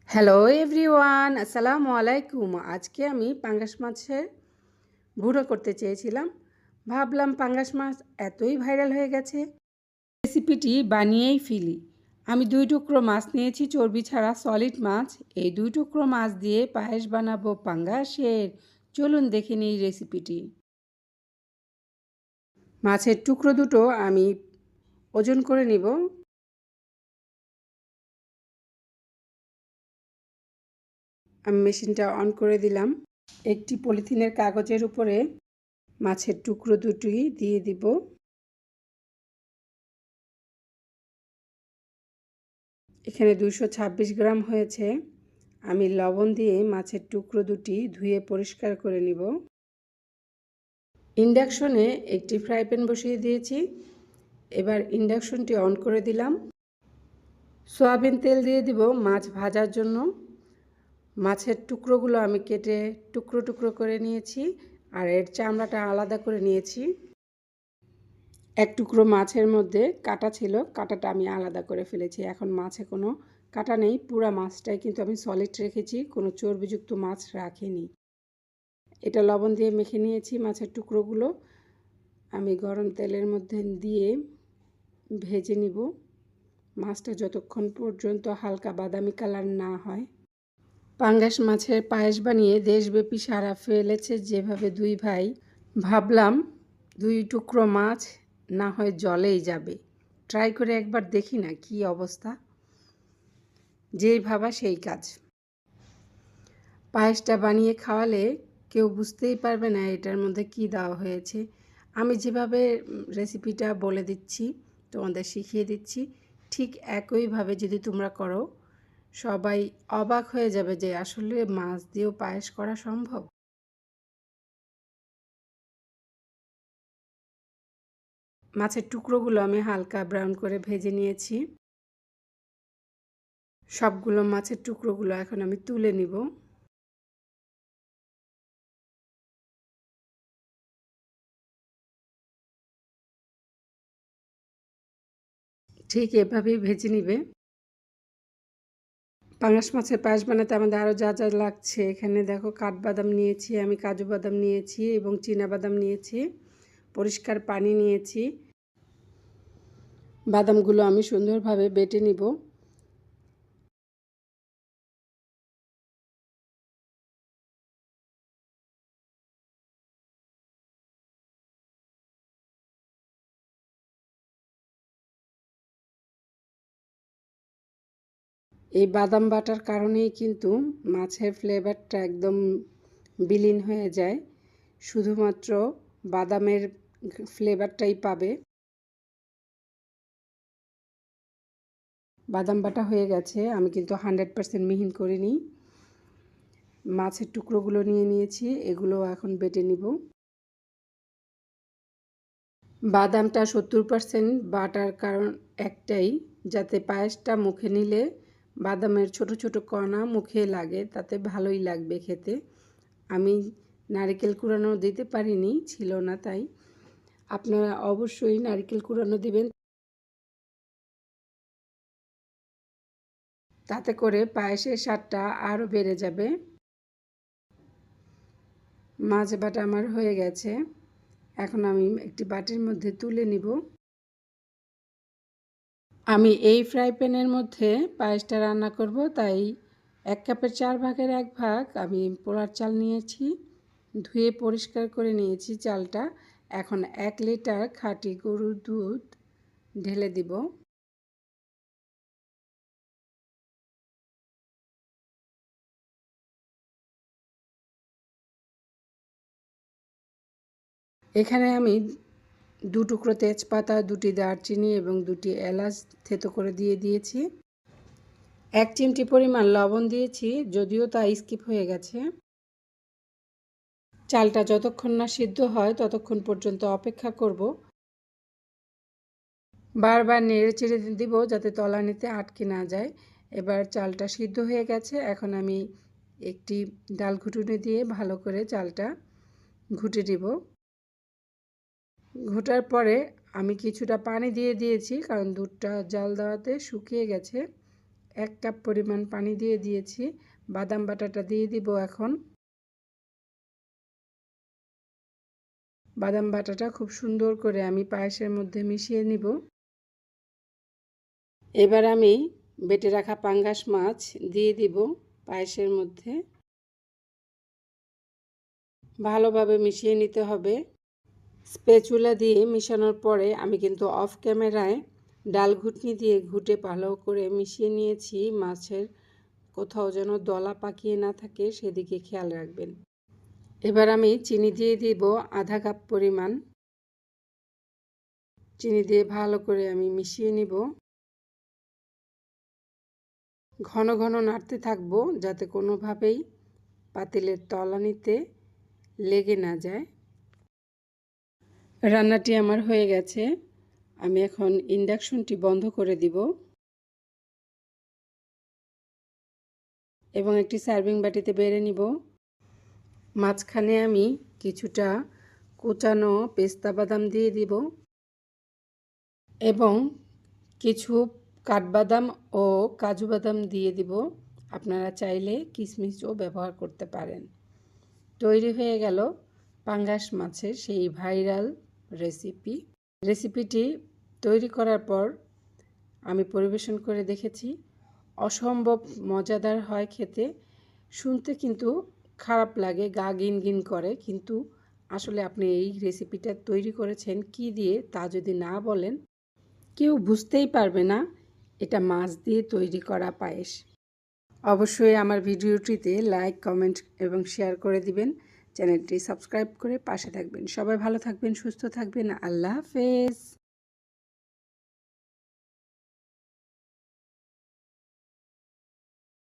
Hello everyone, আসসালামু আলাইকুম। আজকে আমি পাঙ্গাস মাছের ভুনা করতে চেয়েছিলাম। ভাবলাম পাঙ্গাস মাছ এতই ভাইরাল হয়ে গেছে, রেসিপিটি বানিয়েই ফেলি। আমি 2 টুকরো মাছ নিয়েছি, চর্বি ছাড়া সলিড মাছ। এই 2 টুকরো মাছ দিয়ে পায়েস বানাবো পাঙ্গাসের। চলুন দেখে নিই রেসিপিটি। মাছের টুকরো দুটো আমি ওজন করে নিব। আমি মেশিনটা অন করে দিলাম। একটি পলিথিনের কাগজের উপরে মাছের টুকরো দুটি দিয়ে দিব। এখানে 226 গ্রাম হয়েছে। আমি লবণ দিয়ে মাছের টুকরো দুটি ধুয়ে পরিষ্কার করে নিব। ইন্ডাকশনে একটি ফ্রাই প্যান বসিয়ে দিয়েছি। এবার ইন্ডাকশনটি অন করে দিলাম। সয়াবিন তেল দিয়ে দিব মাছ ভাজার জন্য। মাছের টুকরোগুলো আমি কেটে টুকরো টুকরো করে নিয়েছি, আর এর চামড়াটা আলাদা করে নিয়েছি। এক টুকরো মাছের মধ্যে কাটা ছিল, কাটাটা আমি আলাদা করে ফেলেছি। এখন মাছে কোনো কাটা নেই, পুরা মাছটাই কিন্তু আমি সলিড রেখেছি, কোনো চর্বিযুক্ত মাছ রাখিনি। এটা লবণ দিয়ে মেখে নিয়েছি। মাছের টুকরোগুলো আমি গরম তেলের মধ্যে দিয়ে ভেজে নিব। মাছটা যতক্ষণ পর্যন্ত হালকা বাদামি কালার না হয়। পাঙ্গাস মাছের পায়েস বানিয়ে দেশব্যাপী সাড়া ফেলেছে যেভাবে দুই ভাই, ভাবলাম 2 টুকরো মাছ না হয় জলেই যাবে, ট্রাই করে একবার দেখি না কি অবস্থা। যেই ভাবা সেই কাজ। পায়েসটা বানিয়ে খাওয়ালে কেউ বুঝতেই পারবে না এটার মধ্যে কি দেওয়া হয়েছে। আমি যেভাবে রেসিপিটা বলে দিচ্ছি, তোমাদের শিখিয়ে দিচ্ছি, ঠিক একইভাবে যদি তোমরা করো, সবাই অবাক হয়ে যাবে যে আসলে মাছ দিয়েও পায়েস করা সম্ভব। মাছের টুকরোগুলো আমি হালকা ব্রাউন করে ভেজে নিয়েছি। সবগুলো মাছের টুকরোগুলো এখন আমি তুলে নিব। ঠিক এভাবেই ভেজে নিবে। পাঙ্গাস মাছের পায়েস বানাতে আমাদের আরও যা যা লাগছে, এখানে দেখো কাঠবাদাম নিয়েছি, আমি কাজু বাদাম নিয়েছি এবং চীনাবাদাম নিয়েছি, পরিষ্কার পানি নিয়েছি। বাদামগুলো আমি সুন্দরভাবে বেটে নিব। এই বাদাম বাটার কারণেই কিন্তু মাছের ফ্লেভারটা একদম বিলীন হয়ে যায়। শুধুমাত্র বাদামের ফ্লেভারটাই পাবে। বাদাম বাটা হয়ে গেছে, আমি কিন্তু 100% মিহিন করিনি। মাছের টুকরোগুলো নিয়ে নিয়েছি, এগুলো এখন বেটে নিব। বাদামটা 70% বাটার কারণ একটাই, যাতে পায়েসটা মুখে নিলে বাদামের ছোট ছোট কণা মুখে লাগে, তাতে ভালোই লাগবে খেতে। আমি নারকেল কুড়ানো দিতে পারিনি, ছিল না, তাই আপনারা অবশ্যই নারকেল কুড়ানো দিবেন, তাতে করে পায়েসের স্বাদটা আরও বেড়ে যাবে। মাছ বাটা আমার হয়ে গেছে, এখন আমি একটি বাটির মধ্যে তুলে নিব। আমি এই ফ্রাই প্যানের মধ্যে পায়েসটা রান্না করব, তাই 1 কাপের 4 ভাগের 1 ভাগ আমি পোলার চাল নিয়েছি, ধুয়ে পরিষ্কার করে নিয়েছি চালটা। এখন 1 লিটার খাঁটি গরুর দুধ ঢেলে দিব। এখানে আমি 2 টুকরো তেজপাতা, 2টি দারচিনি এবং 2টি এলাচ থেতো করে দিয়ে দিয়েছি। 1 চিমটি পরিমাণ লবণ দিয়েছি, যদিও তা স্কিপ হয়ে গেছে। চালটা যতক্ষণ না সিদ্ধ হয় ততক্ষণ পর্যন্ত অপেক্ষা করব। বারবার নেড়েচেড়ে দিব যাতে তলানিতে আটকে না যায়। এবার চালটা সিদ্ধ হয়ে গেছে, এখন আমি একটি ডাল ঘুটুনি দিয়ে ভালো করে চালটা ঘুটে দিব। ঘোটার পরে আমি কিছুটা পানি দিয়ে দিয়েছি, কারণ দুধটা জাল দেওয়াতে শুকিয়ে গেছে। 1 কাপ পরিমাণ পানি দিয়ে দিয়েছি। বাদাম বাটাটা দিয়ে দিব এখন। বাদাম বাটাটা খুব সুন্দর করে আমি পায়েসের মধ্যে মিশিয়ে নিব। এবার আমি বেটে রাখা পাঙ্গাস মাছ দিয়ে দিব পায়েসের মধ্যে। ভালোভাবে মিশিয়ে নিতে হবে। স্প্যাচুলা দিয়ে মিশানোর পরে আমি কিন্তু অফ ক্যামেরায় ডাল ঘুটনি দিয়ে ঘুটে ভালো করে মিশিয়ে নিয়েছি। মাছের কোথাও যেন দলা পাকিয়ে না থাকে সেদিকে খেয়াল রাখবেন। এবার আমি চিনি দিয়ে দিব আধা কাপ পরিমাণ। চিনি দিয়ে ভালো করে আমি মিশিয়ে নিব। ঘন ঘন নাড়তে থাকবো যাতে কোনোভাবেই পাতিলের তলানিতে লেগে না যায়। রান্নাটি আমার হয়ে গেছে। আমি এখন ইন্ডাকশনটি বন্ধ করে দিব এবং একটি সার্ভিং বাটিতে বেড়ে নিব। মাঝখানে আমি কিছুটা কুচানো পেস্তা বাদাম দিয়ে দিব এবং কিছু কাঠবাদাম ও কাজু বাদাম দিয়ে দিব। আপনারা চাইলে কিশমিশও ব্যবহার করতে পারেন। তৈরি হয়ে গেল পাঙ্গাস মাছের সেই ভাইরাল রেসিপি। রেসিপিটি তৈরি করার পর আমি পরিবেশন করে দেখেছি। অসম্ভব মজাদার হয় খেতে। শুনতে কিন্তু খারাপ লাগে, গা গিনগিন করে, কিন্তু আসলে আপনি এই রেসিপিটা তৈরি করেছেন কি দিয়ে তা যদি না বলেন কেউ বুঝতেই পারবে না এটা মাছ দিয়ে তৈরি করা পায়েস। অবশ্যই আমার ভিডিওটিতে লাইক, কমেন্ট এবং শেয়ার করে দিবেন। চ্যানেলটি সাবস্ক্রাইব করে পাশে থাকবেন। সবাই ভালো থাকবেন, সুস্থ থাকবেন। আল্লাহ হাফেজ।